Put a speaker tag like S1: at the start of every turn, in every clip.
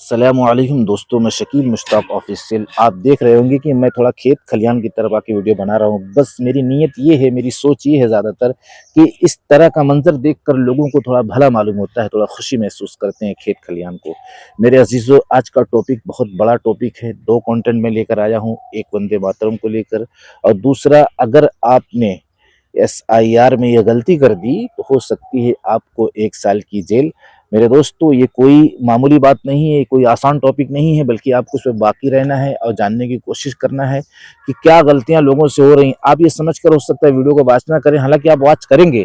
S1: السلام علیکم دوستوں، میں شکیل مشتاق آفیسیل. آپ دیکھ رہے ہوں گے کہ میں تھوڑا کھیت کھلیان کی طرف آ کے ویڈیو بنا رہا ہوں. بس میری نیت یہ ہے، میری سوچ یہ ہے زیادہ تر کہ اس طرح کا منظر دیکھ کر لوگوں کو تھوڑا بھلا معلوم ہوتا ہے، تھوڑا خوشی محسوس کرتے ہیں کھیت کھلیان کو. میرے عزیزو، آج کا ٹاپک بہت بڑا ٹاپک ہے. دو کنٹینٹ میں لے کر آیا ہوں، ایک وندے ماترم کو لے کر، اور دوسرا اگر آپ نے SIR میں یہ غلطی کر دی تو ہو سکتی ہے آپ کو 1 سال کی جیل. میرے دوستو، یہ کوئی معمولی بات نہیں ہے، کوئی آسان ٹاپک نہیں ہے، بلکہ آپ کو اس پہ باقی رہنا ہے اور جاننے کی کوشش کرنا ہے کہ کیا غلطیاں لوگوں سے ہو رہی ہیں. آپ یہ سمجھ کر ہو سکتا ہے ویڈیو کو واچ نہ کریں، حالانکہ آپ واچ کریں گے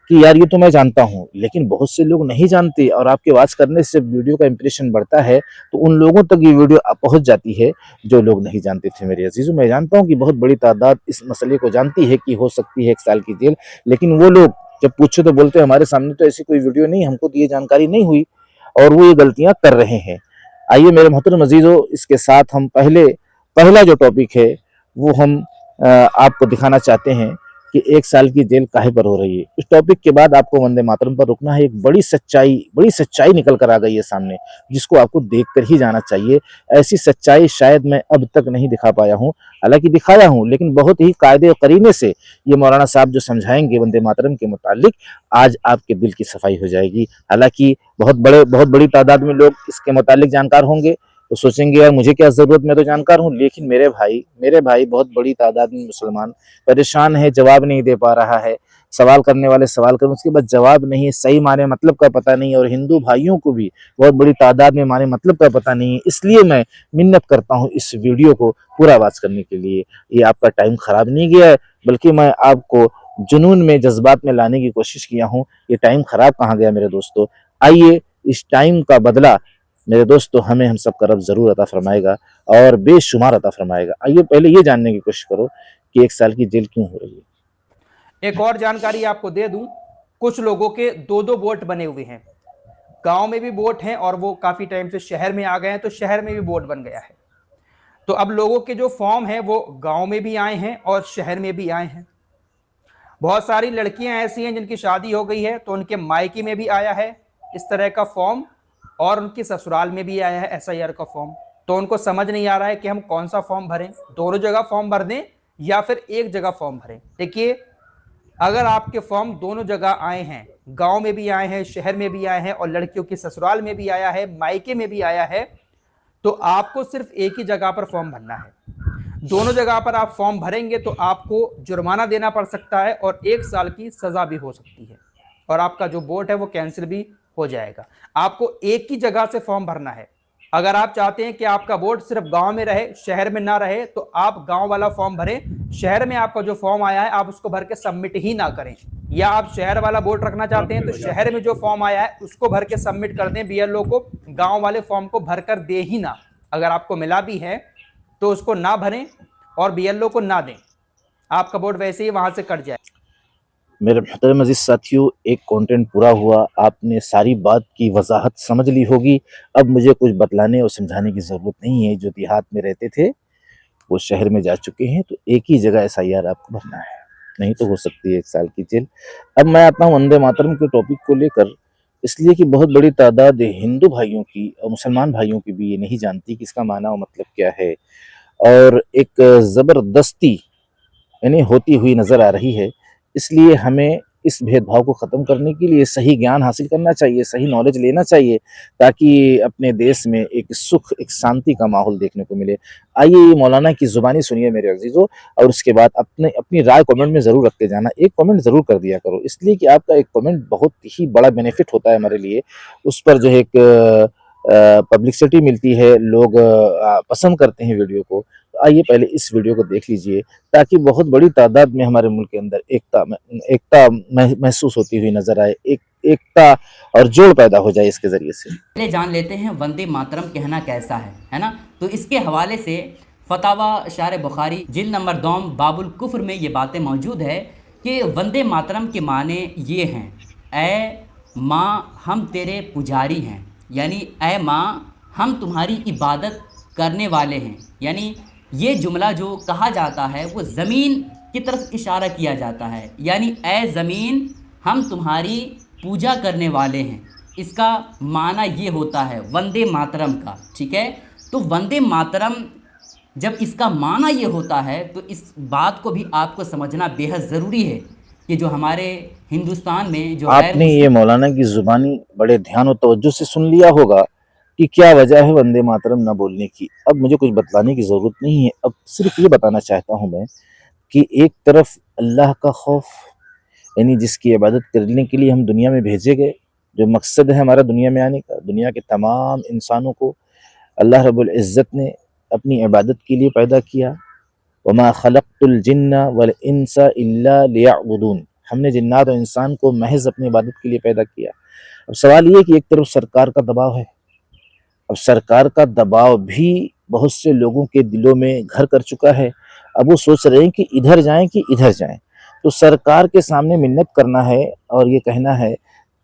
S1: کہ یار یہ تو میں جانتا ہوں، لیکن بہت سے لوگ نہیں جانتے، اور آپ کے واچ کرنے سے ویڈیو کا امپریشن بڑھتا ہے تو ان لوگوں تک یہ ویڈیو پہنچ جاتی ہے جو لوگ نہیں جانتے تھے. میرے عزیزوں، میں جانتا ہوں کہ بہت بڑی تعداد اس مسئلے کو جانتی ہے کہ ہو سکتی ہے 1 سال کی جیل، لیکن وہ لوگ جب پوچھے تو بولتے ہیں ہمارے سامنے تو ایسی کوئی ویڈیو نہیں، ہم کو تو یہ جانکاری نہیں ہوئی، اور وہ یہ غلطیاں کر رہے ہیں. آئیے میرے محترم عزیزو، اس کے ساتھ ہم پہلا جو ٹاپک ہے وہ ہم آپ کو دکھانا چاہتے ہیں کہ 1 سال کی جیل کاہے پر ہو رہی ہے. اس ٹاپک کے بعد آپ کو وندے ماترم پر رکنا ہے. ایک بڑی سچائی نکل کر آ گئی ہے سامنے، جس کو آپ کو دیکھ کر ہی جانا چاہیے. ایسی سچائی شاید میں اب تک نہیں دکھا پایا ہوں، حالانکہ دکھایا ہوں، لیکن بہت ہی قاعدے و قرینے سے یہ مولانا صاحب جو سمجھائیں گے وندے ماترم کے متعلق، آج آپ کے دل کی صفائی ہو جائے گی. حالانکہ بہت بڑی تعداد میں لوگ اس کے متعلق جانکار ہوں گے تو سوچیں گے یار مجھے کیا ضرورت، میں تو جانکار ہوں. لیکن میرے بھائی بہت بڑی تعداد میں مسلمان پریشان ہے، جواب نہیں دے پا رہا ہے. سوال کرنے والے سوال کریں، اس کے بعد جواب نہیں، صحیح معنی مطلب کا پتہ نہیں، اور ہندو بھائیوں کو بھی بہت بڑی تعداد میں معنی مطلب کا پتہ نہیں ہے. اس لیے میں منت کرتا ہوں اس ویڈیو کو پورا واچ کرنے کے لیے. یہ آپ کا ٹائم خراب نہیں گیا ہے، بلکہ میں آپ کو جنون میں، جذبات میں لانے کی کوشش کیا ہوں. یہ ٹائم خراب کہاں گیا میرے دوستو؟ آئیے اس ٹائم کا بدلہ میرے دوستو ہم سب کا رب ضرور عطا فرمائے گا، اور بے شمار عطا فرمائے گا. آئیے پہلے یہ جاننے کی کوشش کرو کہ 1 سال کی جیل کیوں ہو رہی ہے.
S2: ایک اور جانکاری آپ کو دے دوں، کچھ لوگوں کے 2 بوٹ بنے ہوئے ہیں. گاؤں میں بھی بوٹ ہیں، اور وہ کافی ٹائم سے شہر میں آ گئے ہیں تو شہر میں بھی بوٹ بن گیا ہے. تو اب لوگوں کے جو فارم ہیں وہ گاؤں میں بھی آئے ہیں اور شہر میں بھی آئے ہیں. بہت ساری لڑکیاں ایسی ہیں جن کی شادی ہو گئی ہے تو ان کے مائکی میں بھی آیا ہے اس طرح کا فارم، اور ان کی سسرال میں بھی آیا ہے SIR کا فارم. تو ان کو سمجھ نہیں آ رہا ہے کہ ہم کون سا فارم بھریں، دونوں جگہ فارم بھر دیں یا پھر ایک جگہ فارم بھریں. دیکھیے، اگر آپ کے فارم دونوں جگہ آئے ہیں، گاؤں میں بھی آئے ہیں، شہر میں بھی آئے ہیں، اور لڑکیوں کی سسرال میں بھی آیا ہے، مائکے میں بھی آیا ہے، تو آپ کو صرف ایک ہی جگہ پر فارم بھرنا ہے. دونوں جگہ پر آپ فارم بھریں گے تو آپ کو جرمانہ دینا پڑ سکتا ہے، اور 1 سال کی سزا بھی ہو سکتی ہے، اور آپ کا جو ووٹ ہے وہ کینسل بھی ہو جائے گا. آپ کو ایک ہی جگہ سے فارم بھرنا ہے. اگر آپ چاہتے ہیں کہ آپ کا ووٹ صرف گاؤں میں رہے، شہر میں نہ رہے، تو آپ گاؤں والا فارم بھریں. شہر میں آپ کا جو فارم آیا ہے آپ اس کو بھر کے سبمٹ ہی نہ کریں. یا آپ شہر والا ووٹ رکھنا چاہتے ہیں تو شہر میں جو فارم آیا ہے اس کو بھر کے سبمٹ کر دیں BLO کو. گاؤں والے فارم کو بھر کر دے ہی نہ. اگر آپ کو ملا بھی ہے تو اس کو نہ بھریں اور BLO کو نہ دیں، آپ کا ووٹ ویسے ہی وہاں سے کٹ جائے.
S1: میرے محترم عزیز ساتھیو، ایک کنٹینٹ پورا ہوا، آپ نے ساری بات کی وضاحت سمجھ لی ہوگی. اب مجھے کچھ بتلانے اور سمجھانے کی ضرورت نہیں ہے. جو دیہات میں رہتے تھے وہ شہر میں جا چکے ہیں، تو ایک ہی جگہ SIR آپ کو بھرنا ہے، نہیں تو ہو سکتی ہے 1 سال کی جیل. اب میں آتا ہوں وندے ماترم کے ٹاپک کو لے کر، اس لیے کہ بہت بڑی تعداد ہندو بھائیوں کی اور مسلمان بھائیوں کی بھی یہ نہیں جانتی کہ اس کا معنی و مطلب کیا ہے، اور ایک زبردستی یعنی ہوتی ہوئی نظر آ رہی ہے. اس لیے ہمیں اس بھید بھاؤ کو ختم کرنے کے لیے صحیح گیان حاصل کرنا چاہیے، صحیح نالج لینا چاہیے، تاکہ اپنے دیش میں ایک سکھ، ایک شانتی کا ماحول دیکھنے کو ملے. آئیے یہ مولانا کی زبانی سنیے میرے عزیزو، اور اس کے بعد اپنی رائے کامنٹ میں ضرور رکھتے جانا. ایک کامنٹ ضرور کر دیا کرو، اس لیے کہ آپ کا ایک کامنٹ بہت ہی بڑا بینیفٹ ہوتا ہے ہمارے لیے. اس پر جو ہے ایک پبلسٹی ملتی ہے، لوگ پسند کرتے ہیں ویڈیو کو. آئیے پہلے اس ویڈیو کو دیکھ لیجئے، تاکہ بہت بڑی تعداد میں ہمارے ملک کے اندر ایکتا محسوس ہوتی ہوئی نظر آئے، ایکتا اور جوڑ پیدا ہو جائے اس کے ذریعے سے.
S3: پہلے جان لیتے ہیں وندے ماترم کہنا کیسا ہے نا. تو اس کے حوالے سے فتاوی شارح بخاری جلد نمبر 2 باب الکفر میں یہ باتیں موجود ہے کہ وندے ماترم کے معنی یہ ہیں: اے ماں ہم تیرے پجاری ہیں، یعنی اے ماں ہم تمہاری عبادت کرنے والے ہیں. یعنی یہ جملہ جو کہا جاتا ہے وہ زمین کی طرف اشارہ کیا جاتا ہے، یعنی اے زمین ہم تمہاری پوجا کرنے والے ہیں. اس کا معنی یہ ہوتا ہے وندے ماترم کا، ٹھیک ہے؟ تو وندے ماترم جب اس کا معنی یہ ہوتا ہے تو اس بات کو بھی آپ کو سمجھنا بے حد ضروری ہے کہ جو ہمارے ہندوستان میں جو
S1: آپ
S3: غیر
S1: نے یہ
S3: مسلم
S1: مولانا کی زبانی بڑے دھیان و توجہ سے سن لیا ہوگا کہ کیا وجہ ہے وندے ماترم نہ بولنے کی۔ اب مجھے کچھ بتلانے کی ضرورت نہیں ہے، اب صرف یہ بتانا چاہتا ہوں میں کہ ایک طرف اللہ کا خوف، یعنی جس کی عبادت کرنے کے لیے ہم دنیا میں بھیجے گئے، جو مقصد ہے ہمارا دنیا میں آنے کا، دنیا کے تمام انسانوں کو اللہ رب العزت نے اپنی عبادت کے لیے پیدا کیا۔ وما خلقت الجن والانس الا لیعبدون، ہم نے جنات و انسان کو محض اپنی عبادت کے لیے پیدا کیا۔ اب سوال یہ ہے کہ ایک طرف سرکار کا دباؤ ہے، اب سرکار کا دباؤ بھی بہت سے لوگوں کے دلوں میں گھر کر چکا ہے، اب وہ سوچ رہے ہیں کہ ادھر جائیں کہ ادھر جائیں۔ تو سرکار کے سامنے منت کرنا ہے اور یہ کہنا ہے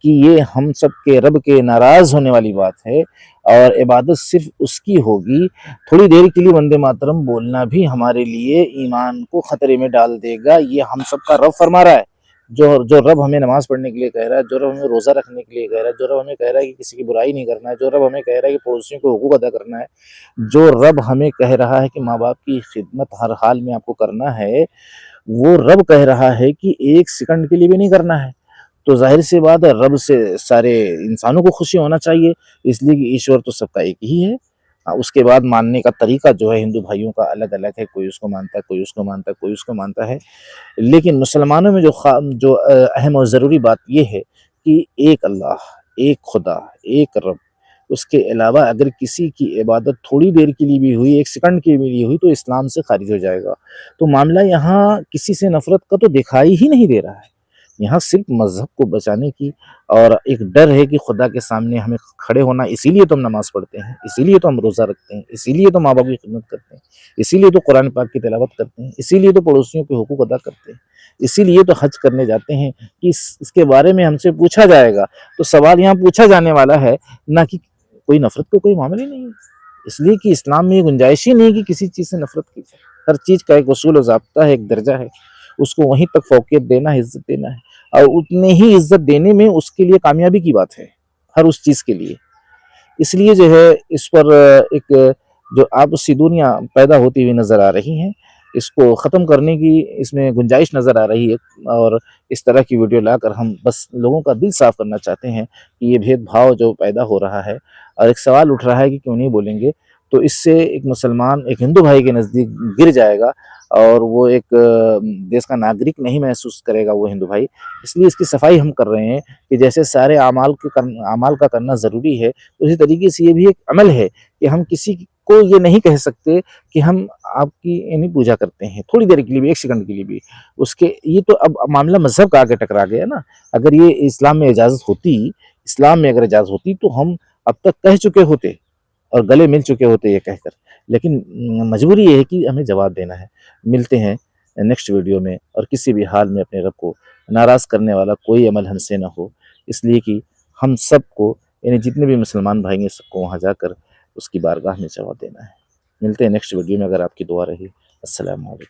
S1: کہ یہ ہم سب کے رب کے ناراض ہونے والی بات ہے اور عبادت صرف اس کی ہوگی۔ تھوڑی دیر کے لیے وندے ماترم بولنا بھی ہمارے لیے ایمان کو خطرے میں ڈال دے گا، یہ ہم سب کا رب فرما رہا ہے۔ جو رب ہمیں نماز پڑھنے کے لیے کہہ رہا ہے، جو رب ہمیں روزہ رکھنے کے لیے کہہ رہا ہے، جو رب ہمیں کہہ رہا ہے کہ کسی کی برائی نہیں کرنا ہے، جو رب ہمیں کہہ رہا ہے کہ پڑوسیوں کے حقوق ادا کرنا ہے، جو رب ہمیں کہہ رہا ہے کہ ماں باپ کی خدمت ہر حال میں آپ کو کرنا ہے، وہ رب کہہ رہا ہے کہ ایک سیکنڈ کے لیے بھی نہیں کرنا ہے۔ تو ظاہر سی بات ہے رب سے سارے انسانوں کو خوشی ہونا چاہیے، اس لیے کہ ایشور تو سب کا ایک ہی ہے۔ اس کے بعد ماننے کا طریقہ جو ہے ہندو بھائیوں کا الگ الگ ہے، کوئی اس کو مانتا ہے، کوئی اس کو مانتا ہے، کوئی اس کو مانتا ہے، لیکن مسلمانوں میں جو اہم اور ضروری بات یہ ہے کہ ایک اللہ، ایک خدا، ایک رب، اس کے علاوہ اگر کسی کی عبادت تھوڑی دیر کے لیے بھی ہوئی، ایک سیکنڈ کے لیے بھی ہوئی، تو اسلام سے خارج ہو جائے گا۔ تو معاملہ یہاں کسی سے نفرت کا تو دکھائی ہی نہیں دے رہا ہے، یہاں صرف مذہب کو بچانے کی اور ایک ڈر ہے کہ خدا کے سامنے ہمیں کھڑے ہونا، اسی لیے تو ہم نماز پڑھتے ہیں، اسی لیے تو ہم روزہ رکھتے ہیں، اسی لیے تو ماں باپ کی خدمت کرتے ہیں، اسی لیے تو قرآن پاک کی تلاوت کرتے ہیں، اسی لیے تو پڑوسیوں کے حقوق ادا کرتے ہیں، اسی لیے تو حج کرنے جاتے ہیں کہ اس کے بارے میں ہم سے پوچھا جائے گا۔ تو سوال یہاں پوچھا جانے والا ہے، نہ کہ کوئی نفرت کو کوئی معاملہ ہی نہیں ہے، اس لیے کہ اسلام میں یہ گنجائش ہی نہیں کہ کسی چیز سے نفرت کی جائے۔ ہر چیز کا ایک اصول و ضابطہ ہے، ایک درجہ ہے، اس کو وہیں تک فوقیت دینا ہے، عزت دینا ہے، اور اتنے ہی عزت دینے میں اس کے لیے کامیابی کی بات ہے، ہر اس چیز کے لیے۔ اس لیے جو ہے اس پر ایک جو آپسی دنیا پیدا ہوتی ہوئی نظر آ رہی ہیں، اس کو ختم کرنے کی اس میں گنجائش نظر آ رہی ہے، اور اس طرح کی ویڈیو لا کر ہم بس لوگوں کا دل صاف کرنا چاہتے ہیں کہ یہ بھید بھاؤ جو پیدا ہو رہا ہے، اور ایک سوال اٹھ رہا ہے کہ کیوں نہیں بولیں گے، تو اس سے ایک مسلمان ایک ہندو بھائی کے نزدیک گر جائے گا، اور وہ ایک دیش کا ناگرک نہیں محسوس کرے گا وہ ہندو بھائی۔ اس لیے اس کی صفائی ہم کر رہے ہیں کہ جیسے سارے اعمال کا کرنا ضروری ہے، اسی طریقے سے یہ بھی ایک عمل ہے کہ ہم کسی کو یہ نہیں کہہ سکتے کہ ہم آپ کی یعنی پوجا کرتے ہیں تھوڑی دیر کے لیے بھی، ایک سیکنڈ کے لیے بھی، اس کے یہ تو اب معاملہ مذہب کا آگے ٹکرا گیا نا۔ اگر یہ اسلام میں اجازت ہوتی، اسلام میں اگر اجازت ہوتی تو ہم اب تک کہہ چکے ہوتے اور گلے مل چکے ہوتے یہ کہہ کر، لیکن مجبوری یہ ہے کہ ہمیں جواب دینا ہے۔ ملتے ہیں نیکسٹ ویڈیو میں، اور کسی بھی حال میں اپنے رب کو ناراض کرنے والا کوئی عمل ہم سے نہ ہو، اس لیے کہ ہم سب کو یعنی جتنے بھی مسلمان بھائی ہیں سب کو وہاں جا کر اس کی بارگاہ میں جواب دینا ہے۔ ملتے ہیں نیکسٹ ویڈیو میں، اگر آپ کی دعا رہی۔ السلام علیکم۔